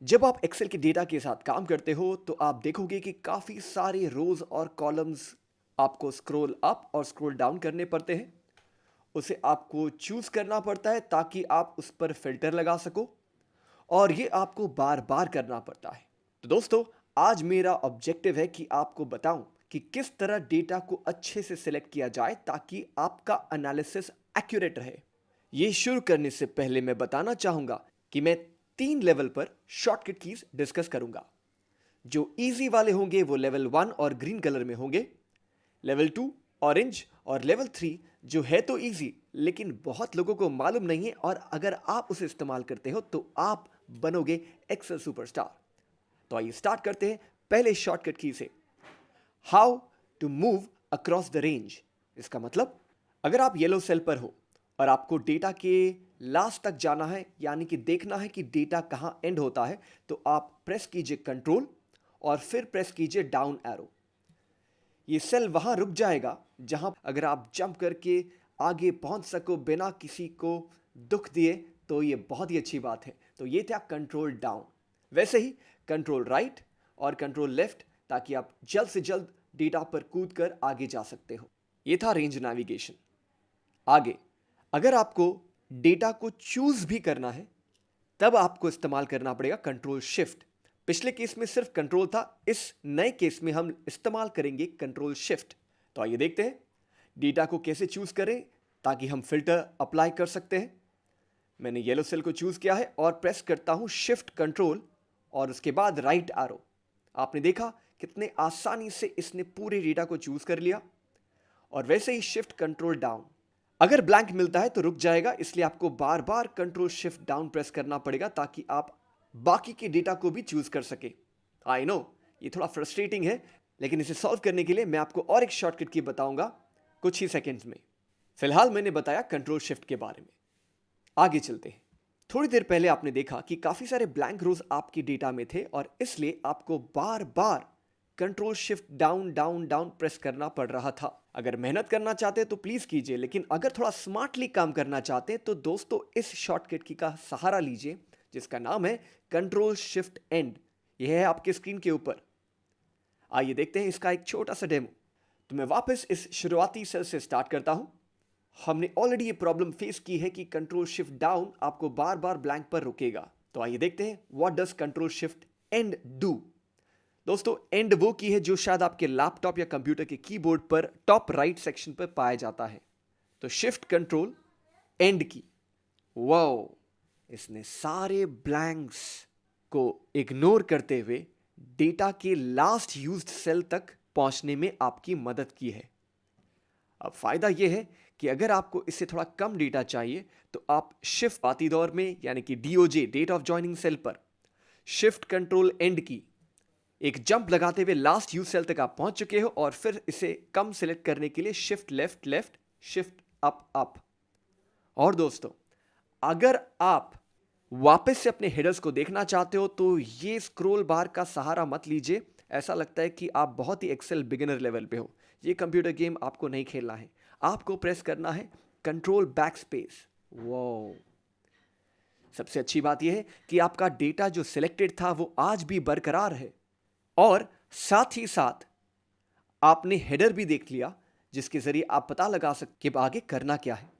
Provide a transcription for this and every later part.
जब आप एक्सेल के डेटा के साथ काम करते हो तो आप देखोगे कि काफ़ी सारे रोज और कॉलम्स आपको स्क्रॉल अप और स्क्रॉल डाउन करने पड़ते हैं। उसे आपको चूज करना पड़ता है ताकि आप उस पर फिल्टर लगा सको, और ये आपको बार बार करना पड़ता है। तो दोस्तों, आज मेरा ऑब्जेक्टिव है कि आपको बताऊं कि किस तरह डेटा को अच्छे से सिलेक्ट किया जाए ताकि आपका एनालिसिस एक्यूरेट रहे। ये शुरू करने से पहले मैं बताना चाहूंगा कि मैं 3 लेवल पर शॉर्टकट कीज डिस्कस करूंगा। जो इजी वाले होंगे वो लेवल 1 और ग्रीन कलर में होंगे, लेवल 2 ऑरेंज, और लेवल 3 जो है तो इजी लेकिन बहुत लोगों को मालूम नहीं है, और अगर आप उसे इस्तेमाल करते हो तो आप बनोगे एक्सेल सुपरस्टार। तो आइए स्टार्ट करते हैं पहले शॉर्टकट की से। How to move across the range. इसका मतलब, अगर आप येलो सेल पर हो और आपको डेटा के लास्ट तक जाना है, यानी कि देखना है कि डेटा कहां एंड होता है, तो आप प्रेस कीजिए कंट्रोल और फिर प्रेस कीजिए डाउन एरो। ये सेल वहां रुक जाएगा जहां अगर आप जंप करके आगे पहुंच सको बिना किसी को दुख दिए तो ये बहुत ही अच्छी बात है। तो ये था कंट्रोल डाउन। वैसे ही कंट्रोल राइट और कंट्रोल लेफ्ट, ताकि आप जल्द से जल्द डेटा पर कूद कर आगे जा सकते हो। ये था रेंज नेविगेशन। आगे, अगर आपको डेटा को चूज भी करना है तब आपको इस्तेमाल करना पड़ेगा कंट्रोल शिफ्ट। पिछले केस में सिर्फ कंट्रोल था, इस नए केस में हम इस्तेमाल करेंगे कंट्रोल शिफ्ट। तो आइए देखते हैं डेटा को कैसे चूज करें ताकि हम फिल्टर अप्लाई कर सकते हैं। मैंने येलो सेल को चूज किया है और प्रेस करता हूं शिफ्ट कंट्रोल और उसके बाद राइट एरो। आपने देखा कितने आसानी से इसने पूरे डेटा को चूज कर लिया। और वैसे ही शिफ्ट कंट्रोल डाउन। अगर ब्लैंक मिलता है तो रुक जाएगा, इसलिए आपको बार बार कंट्रोल शिफ्ट डाउन प्रेस करना पड़ेगा ताकि आप बाकी के डेटा को भी चूज कर सके। आई नो ये थोड़ा फ्रस्ट्रेटिंग है, लेकिन इसे सॉल्व करने के लिए मैं आपको और एक शॉर्टकट की बताऊंगा कुछ ही सेकेंड्स में। फिलहाल मैंने बताया कंट्रोल शिफ्ट के बारे में। आगे चलते हैं। थोड़ी देर पहले आपने देखा कि काफी सारे ब्लैंक रोज आपके डेटा में थे और इसलिए आपको बार बार control shift down down down press करना पड़ रहा था। अगर मेहनत करना चाहते हैं तो प्लीज कीजिए, लेकिन अगर थोड़ा स्मार्टली काम करना चाहते हैं तो दोस्तों इस शॉर्टकट की का सहारा लीजिए, जिसका नाम है कंट्रोल शिफ्ट एंड। यह है आपके स्क्रीन के ऊपर। आइए देखते हैं इसका एक छोटा सा डेमो। तो मैं वापस इस शुरुआती सेल से स्टार्ट करता हूं। हमने ऑलरेडी ये प्रॉब्लम फेस की है कि कंट्रोल शिफ्ट डाउन आपको बार बार ब्लैंक पर रुकेगा। तो आइए देखते हैं what does control shift and do. दोस्तों, एंड वो की है जो शायद आपके लैपटॉप या कंप्यूटर के कीबोर्ड पर टॉप राइट सेक्शन पर पाया जाता है। तो शिफ्ट कंट्रोल एंड की। वाओ, इसने सारे ब्लैंक्स को इग्नोर करते हुए डेटा के लास्ट यूज्ड सेल तक पहुंचने में आपकी मदद की है। अब फायदा यह है कि अगर आपको इससे थोड़ा कम डेटा चाहिए तो आप शिफ्ट पाती दौर में, यानी कि DOJ date of joining cell पर शिफ्ट कंट्रोल एंड की एक जंप लगाते हुए लास्ट यूज सेल तक आप पहुंच चुके हो, और फिर इसे कम सिलेक्ट करने के लिए shift left left, shift up up. और दोस्तों, अगर आप वापस से अपने हेडर्स को देखना चाहते हो तो ये स्क्रॉल बार का सहारा मत लीजिए। ऐसा लगता है कि आप बहुत ही एक्सेल बिगिनर लेवल पे हो। ये कंप्यूटर गेम आपको नहीं खेलना है। आपको प्रेस करना है कंट्रोल बैक स्पेस। वो सबसे अच्छी बात यह है कि आपका डेटा जो सिलेक्टेड था वो आज भी बरकरार है, और साथ ही साथ आपने हेडर भी देख लिया, जिसके जरिए आप पता लगा सकते कि आगे करना क्या है।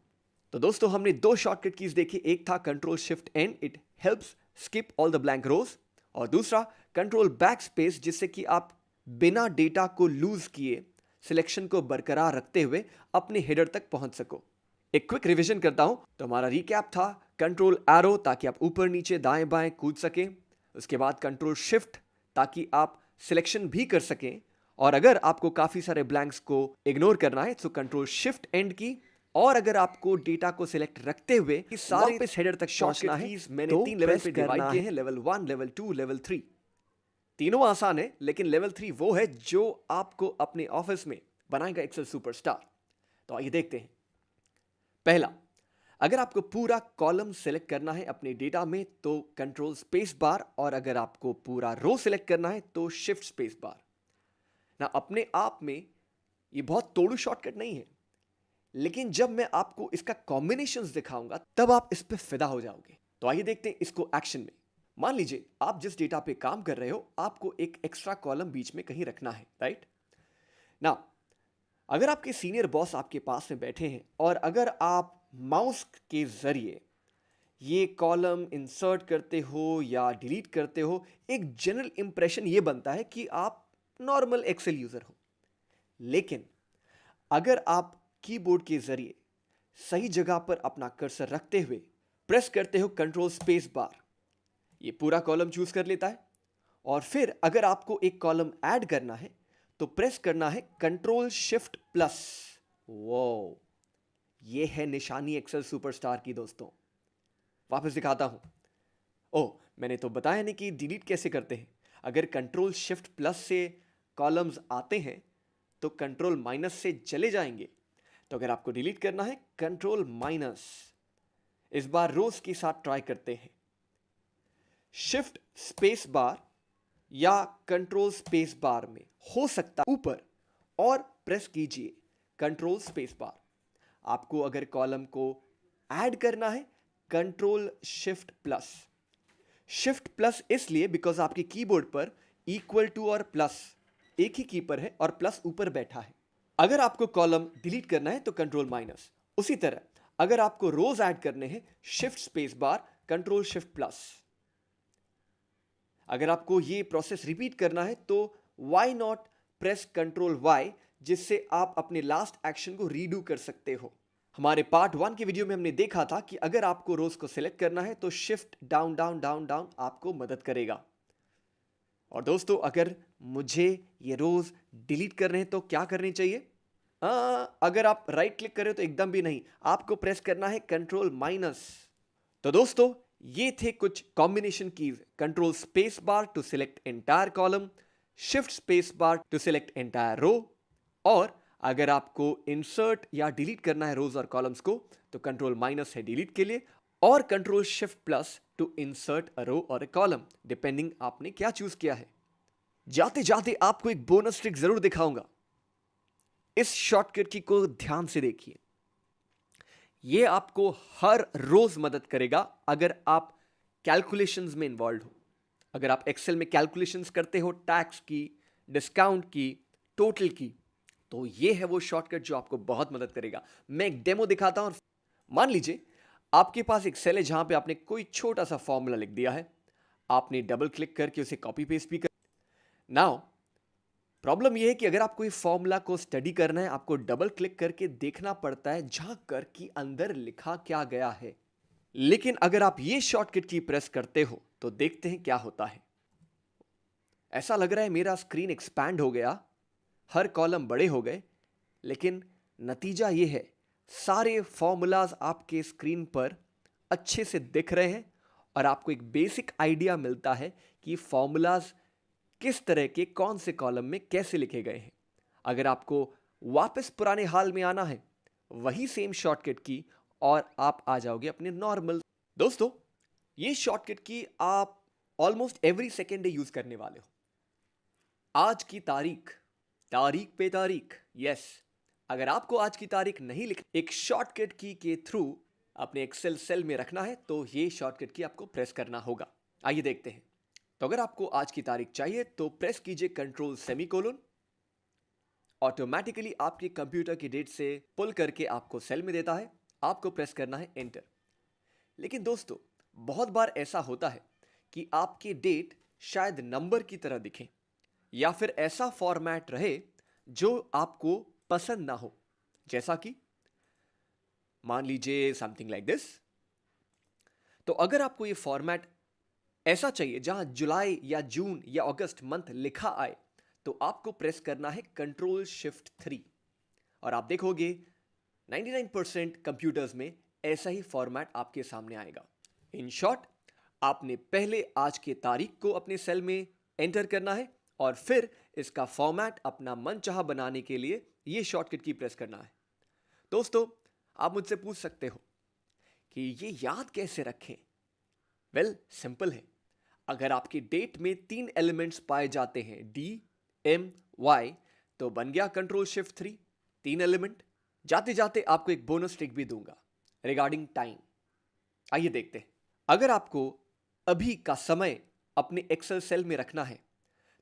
तो दोस्तों, हमने दो शॉर्टकट कीज देखी। एक था control shift end, it helps skip all the blank rows, और दूसरा कंट्रोल बैक स्पेस, जिससे कि आप बिना डेटा को लूज किए सिलेक्शन को बरकरार रखते हुए अपने हेडर तक पहुंच सको। एक क्विक रिवीजन करता हूं। तो हमारा रिकैप था कंट्रोल एरो ताकि आप ऊपर नीचे दाएं बाएं कूद सकें, उसके बाद कंट्रोल शिफ्ट ताकि आप सिलेक्शन भी कर सकें, और अगर आपको काफी सारे ब्लैंक्स को इग्नोर करना है तो कंट्रोल शिफ्ट एंड की, और अगर आपको डेटा को सिलेक्ट रखते हुए सारे इस हेडर तक पहुंचना है, मैंने 3 लेवल पे डिवाइड किए हैं, लेवल 1, लेवल 2, लेवल 3। तीनों आसान है, लेकिन लेवल 3 वो है जो आपको अपने ऑफिस में बनाएगा एक्सेल सुपरस्टार। तो आइए देखते हैं। पहला, अगर आपको पूरा कॉलम सेलेक्ट करना है अपने डेटा में तो कंट्रोल स्पेस बार, और अगर आपको पूरा रो सेलेक्ट करना है तो शिफ्ट स्पेस बार। ना अपने आप में ये बहुत तोड़ू शॉर्टकट नहीं है, लेकिन जब मैं आपको इसका कॉम्बिनेशंस दिखाऊंगा तब आप इस पे फिदा हो जाओगे। तो आइए देखते हैं इसको एक्शन में। मान लीजिए आप जिस डेटा पे काम कर रहे हो आपको एक एक्स्ट्रा कॉलम बीच में कहीं रखना है, राइट? ना, अगर आपके सीनियर बॉस आपके पास में बैठे हैं और अगर आप माउस के जरिए ये कॉलम इंसर्ट करते हो या डिलीट करते हो, एक जनरल इंप्रेशन ये बनता है कि आप नॉर्मल एक्सेल यूजर हो। लेकिन अगर आप कीबोर्ड के जरिए सही जगह पर अपना कर्सर रखते हुए प्रेस करते हो कंट्रोल स्पेस बार, ये पूरा कॉलम चूज कर लेता है। और फिर अगर आपको एक कॉलम ऐड करना है तो प्रेस करना है कंट्रोल शिफ्ट प्लस। वो ये है निशानी एक्सेल सुपरस्टार की दोस्तों। वापस दिखाता हूं। ओह, मैंने तो बताया नहीं कि डिलीट कैसे करते हैं। अगर कंट्रोल शिफ्ट प्लस से कॉलम्स आते हैं तो कंट्रोल माइनस से चले जाएंगे। तो अगर आपको डिलीट करना है कंट्रोल माइनस। इस बार रोज के साथ ट्राई करते हैं। शिफ्ट स्पेस बार या कंट्रोल स्पेस बार में हो सकता ऊपर और प्रेस कीजिए कंट्रोल स्पेस बार। आपको अगर कॉलम को ऐड करना है control shift plus. Shift plus इसलिए बिकॉज आपके कीबोर्ड पर इक्वल टू और प्लस एक ही की पर है और प्लस ऊपर बैठा है। अगर आपको कॉलम डिलीट करना है तो कंट्रोल माइनस। उसी तरह अगर आपको रोज ऐड करने हैं shift space bar control shift plus. अगर आपको ये प्रोसेस रिपीट करना है तो why not press control Y, जिससे आप अपने लास्ट एक्शन को रीडू कर सकते हो। हमारे पार्ट 1 की वीडियो में हमने देखा था कि अगर आपको रोज को सिलेक्ट करना है तो shift down down down down आपको मदद करेगा। और दोस्तों अगर मुझे ये रोज डिलीट करने हैं तो क्या करनी चाहिए? अगर आप राइट क्लिक करें तो एकदम भी नहीं, आपको प्रेस करना है कंट्रोल माइनस। तो दोस्तों ये थे कुछ combination keys. Control space bar to select entire column, shift space bar to select entire row, और अगर आपको इंसर्ट या डिलीट करना है रोज और कॉलम्स को तो कंट्रोल माइनस है डिलीट के लिए, और control shift plus to insert a row और ए कॉलम, डिपेंडिंग आपने क्या चूज किया है। जाते जाते आपको एक बोनस ट्रिक जरूर दिखाऊंगा। इस शॉर्टकट की को ध्यान से देखिए। यह आपको हर रोज मदद करेगा अगर आप कैलकुलेशंस में इन्वॉल्व हो। अगर आप एक्सेल में कैलकुलेशंस करते हो टैक्स की, डिस्काउंट की, टोटल की, तो यह है वो शॉर्टकट जो आपको बहुत मदद करेगा। मैं एक डेमो दिखाता हूं। मान लीजिए आपके पास एक सेल है जहां पे आपने कोई छोटा सा फॉर्मूला लिख दिया है। आपने डबल क्लिक करके उसे कॉपी पेस्ट भी कर। नाउ प्रॉब्लम यह है कि अगर आपको इस फॉर्मूला को स्टडी करना है आपको डबल क्लिक करके देखना पड़ता है झांक कर कि अंदर लिखा क्या गया है। लेकिन अगर आप ये शॉर्टकट की प्रेस करते हो तो देखते हैं क्या होता है। ऐसा लग रहा है मेरा स्क्रीन एक्सपैंड हो गया, हर कॉलम बड़े हो गए, लेकिन नतीजा यह है सारे फॉर्मूलाज आपके स्क्रीन पर अच्छे से दिख रहे हैं और आपको एक बेसिक आइडिया मिलता है कि फॉर्मूलाज किस तरह के कौन से कॉलम में कैसे लिखे गए हैं। अगर आपको वापस पुराने हाल में आना है वही सेम शॉर्टकट की और आप आ जाओगे अपने नॉर्मल। दोस्तों ये शॉर्टकट की आप almost every second day use करने वाले हो। आज की तारीख, तारीख पे तारीख, यस। अगर आपको आज की तारीख नहीं लिख एक शॉर्टकट की के थ्रू अपने एक्सेल सेल में रखना है तो ये शॉर्टकट की आपको प्रेस करना होगा। आइए देखते हैं। तो अगर आपको आज की तारीख चाहिए तो प्रेस कीजिए कंट्रोल सेमीकोलन। ऑटोमेटिकली आपके कंप्यूटर की डेट से पुल करके आपको सेल में देता है। आपको प्रेस करना है एंटर। लेकिन दोस्तों बहुत बार ऐसा होता है कि आपकी डेट शायद नंबर की तरह दिखे या फिर ऐसा फॉर्मेट रहे जो आपको पसंद ना हो। जैसा कि मान लीजिए समथिंग लाइक दिस। तो अगर आपको ये फॉर्मेट ऐसा चाहिए जहां जुलाई या जून या अगस्त मंथ लिखा आए तो आपको प्रेस करना है कंट्रोल शिफ्ट 3 और आप देखोगे 99% कंप्यूटर्स में ऐसा ही फॉर्मेट आपके सामने आएगा। इन शॉर्ट आपने पहले आज की तारीख को अपने सेल में एंटर करना है और फिर इसका फॉर्मेट अपना मनचाहा बनाने के लिए यह शॉर्टकट की प्रेस करना है। दोस्तों आप मुझसे पूछ सकते हो कि ये याद कैसे रखें? वेल सिंपल है। अगर आपकी डेट में 3 एलिमेंट्स पाए जाते हैं डी, एम, वाई, तो बन गया कंट्रोल शिफ्ट 3 3 एलिमेंट। जाते जाते आपको एक बोनस ट्रिक भी दूंगा रिगार्डिंग टाइम। आइए देखते हैं। अगर आपको अभी का समय अपने एक्सेल सेल में रखना है।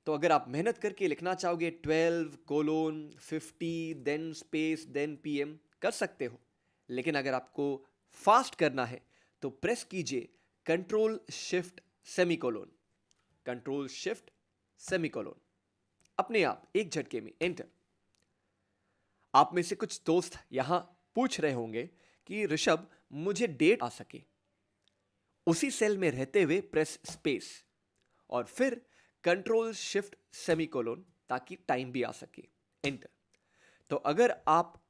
तो अगर आप मेहनत करके लिखना चाहोगे 12:50 देन स्पेस देन पीएम कर सकते हो, लेकिन अगर आपको फास्ट करना है तो प्रेस कीजिए कंट्रोल शिफ्ट सेमीकोलोन, कंट्रोल शिफ्ट सेमीकोलोन, अपने आप एक झटके में एंटर। आप में से कुछ दोस्त यहां पूछ रहे होंगे कि ऋषभ मुझे डेट आ सके, उसी सेल में रहते हुए प्रेस स्पेस और फिर कंट्रोल शिफ्ट सेमीकोलोन ताकि टाइम भी आ सके, एंटर। तो अगर आप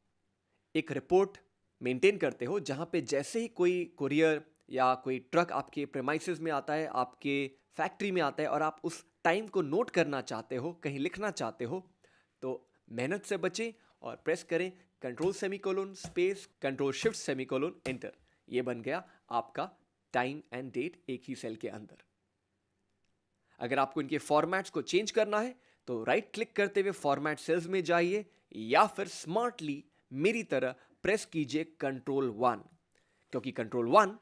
एक रिपोर्ट मेंटेन करते हो जहां पे जैसे ही कोई कुरियर या कोई ट्रक आपके प्रेमाइसेस में आता है, आपके फैक्ट्री में आता है और आप उस टाइम को नोट करना चाहते हो, कहीं लिखना चाहते हो, तो मेहनत से बचें और प्रेस करें control semicolon space control shift semicolon enter. ये बन गया आपका टाइम एंड डेट एक ही सेल के अंदर। अगर आपको इनके फॉर्मेट्स को चेंज करना है तो राइट क्लिक करते हुए फॉर्मेट सेल्स में जाइए या फिर स्मार्टली मेरी तरह प्रेस कीजिए कंट्रोल 1, क्योंकि कंट्रोल 1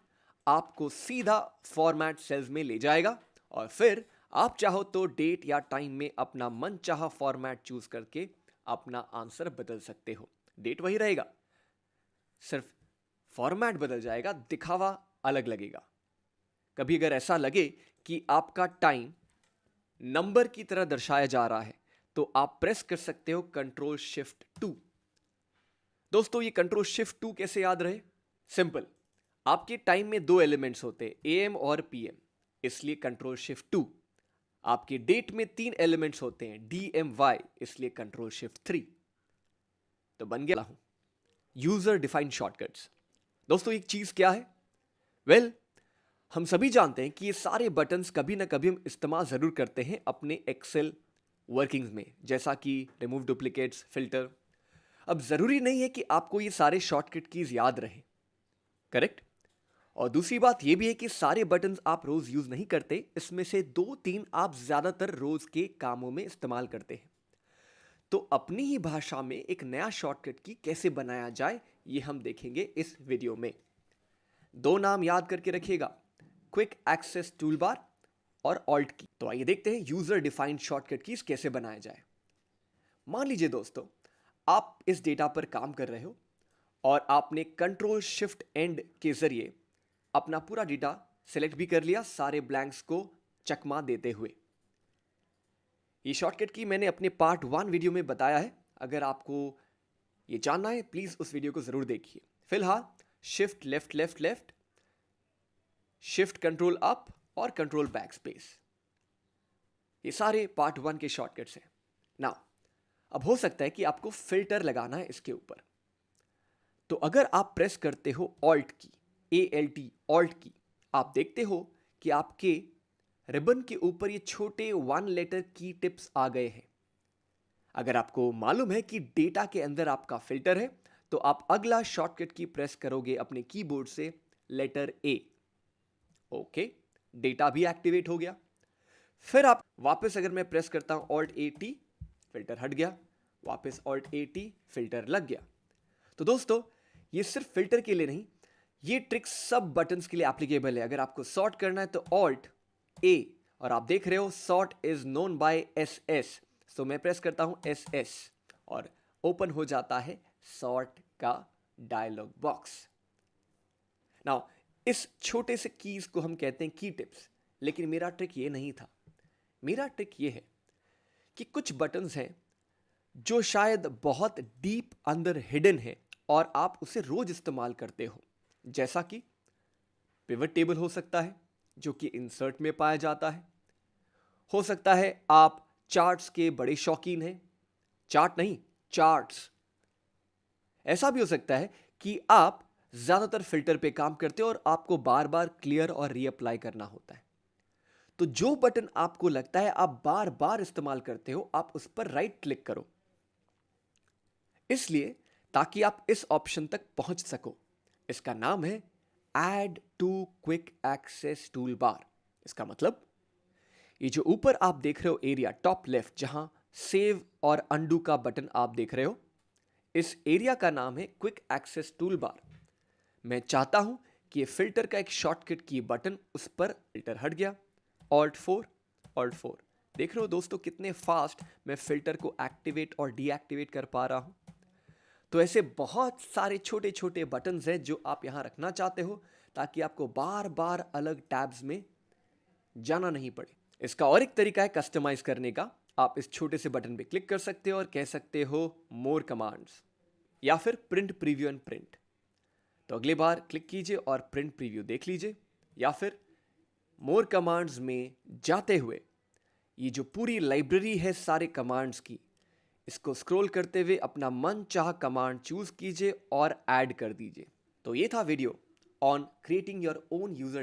आपको सीधा फॉर्मेट सेल्स में ले जाएगा और फिर आप चाहो तो डेट या टाइम में अपना मनचाहा फॉर्मेट चूज करके अपना आंसर बदल सकते हो। डेट वही रहेगा, सिर्फ फॉर्मेट बदल जाएगा, दिखावा अलग लगेगा। कभी अगर ऐसा लगे कि आपका टाइम नंबर की तरह दर्शाया जा रहा है तो आप प्रेस कर सकते हो कंट्रोल शिफ्ट 2। दोस्तों ये कंट्रोल शिफ्ट 2 कैसे याद रहे? सिंपल, आपके टाइम में दो एलिमेंट्स होते हैं, एएम और पीएम, इसलिए कंट्रोल शिफ्ट 2। आपके डेट में 3 एलिमेंट्स होते हैं, डीएम वाई, इसलिए कंट्रोल शिफ्ट 3। तो बन गया हूं यूजर डिफाइंड शॉर्टकट्स। दोस्तों एक चीज क्या है? वेल, हम सभी जानते हैं कि ये सारे बटन्स कभी ना कभी हम इस्तेमाल जरूर करते हैं अपने एक्सेल वर्किंग्स में, जैसा कि रिमूव डुप्लीकेट्स, फिल्टर। अब जरूरी नहीं है कि आपको ये सारे शॉर्टकट कीज याद रहे, करेक्ट? और दूसरी बात यह भी है कि सारे बटन्स आप रोज यूज नहीं करते, इसमें से 2-3 आप ज्यादातर रोज के कामों में इस्तेमाल करते हैं। तो अपनी ही भाषा में एक नया शॉर्टकट की कैसे बनाया जाए ये हम देखेंगे इस वीडियो में। 2 नाम याद करके रखिएगा, क्विक एक्सेस टूलबार और ऑल्ट की। तो आइए देखते हैं यूजर डिफाइंड शॉर्टकट कीज कैसे बनाया जाए। मान लीजिए दोस्तों आप इस डेटा पर काम कर रहे हो और आपने कंट्रोल शिफ्ट एंड के जरिए अपना पूरा डेटा सेलेक्ट भी कर लिया, सारे ब्लैंक्स को चकमा देते हुए। ये शॉर्टकट की मैंने अपने पार्ट 1 वीडियो में बताया है, अगर आपको ये जानना है प्लीज उस वीडियो को जरूर देखिए। फिलहाल shift left left left, shift control up और कंट्रोल बैक स्पेस, ये सारे पार्ट 1 के शॉर्टकट्स हैं। नाउ अब हो सकता है कि आपको फिल्टर लगाना है इसके ऊपर। तो अगर आप प्रेस करते हो ऑल्ट की, ALT ऑल्ट की, आप देखते हो कि आपके रिबन के ऊपर ये छोटे 1 लेटर की टिप्स आ गए हैं। अगर आपको मालूम है कि डेटा के अंदर आपका फिल्टर है तो आप अगला शॉर्टकट की प्रेस करोगे अपने कीबोर्ड से लेटर A। ओके, डेटा भी एक्टिवेट हो गया। फिर आप वापस, अगर मैं प्रेस करता हूं ऑल्ट AT, फिल्टर हट गया, वापस ऑल्ट AT, फिल्टर लग गया। तो दोस्तों ये सिर्फ फिल्टर के लिए नहीं, ये ट्रिक सब बटन्स के लिए एप्लीकेबल है। अगर आपको सॉर्ट करना है तो ऑल्ट A, और आप देख रहे हो sort is known by SS, तो मैं प्रेस करता हूं SS और ओपन हो जाता है सॉर्ट का डायलॉग बॉक्स। नाउ इस छोटे से कीज को हम कहते हैं की टिप्स, लेकिन मेरा ट्रिक ये नहीं था। मेरा ट्रिक ये है कि कुछ बटन्स हैं जो शायद बहुत डीप अंदर हिडन है और आप उसे रोज इस्तेमाल करते हो, जैसा कि पिवट टेबल हो सकता है जो कि इंसर्ट में पाया जाता है। हो सकता है आप चार्ट्स के बड़े शौकीन हैं, चार्ट नहीं चार्ट्स। ऐसा भी हो सकता है कि आप ज्यादातर फिल्टर पे काम करते हो और आपको बार बार क्लियर और रीअप्लाई करना होता है। तो जो बटन आपको लगता है आप बार बार इस्तेमाल करते हो, आप उस पर राइट क्लिक करो, इसलिए ताकि आप इस ऑप्शन तक पहुंच सको। इसका नाम है add to quick access tool bar. इसका मतलब ये जो ऊपर आप देख रहे हो एरिया टॉप लेफ्ट, जहां सेव और अंडू का बटन आप देख रहे हो, इस एरिया का नाम है क्विक एक्सेस टूल बार। मैं चाहता हूं कि ये फिल्टर का एक शॉर्टकट की बटन, उस पर फिल्टर हट गया। Alt 4, Alt 4। देख रहे हो दोस्तों कितने फास्ट मैं फिल्टर को एक्टिवेट और डीएक्टिवेट कर पा रहा हूँ। तो ऐसे बहुत सारे छोटे छोटे बटन्स हैं जो आप यहाँ रखना चाहते हो ताकि आपको बार बार अलग टैब्स में जाना नहीं पड़े। इसका और एक तरीका है कस्टमाइज करने का। आप इस छोटे से बटन पे क्लिक कर सकते हो और कह सकते हो मोर कमांड्स या फिर प्रिंट प्रीव्यू एंड प्रिंट। तो अगली बार क्लिक कीजिए और प्रिंट प्रीव्यू देख लीजिए, या फिर मोर कमांड्स में जाते हुए ये जो पूरी लाइब्रेरी है सारे कमांड्स की, इसको स्क्रॉल करते हुए अपना मन चाह कमांड चूज कीजिए और ऐड कर दीजिए। तो ये था video on creating your own user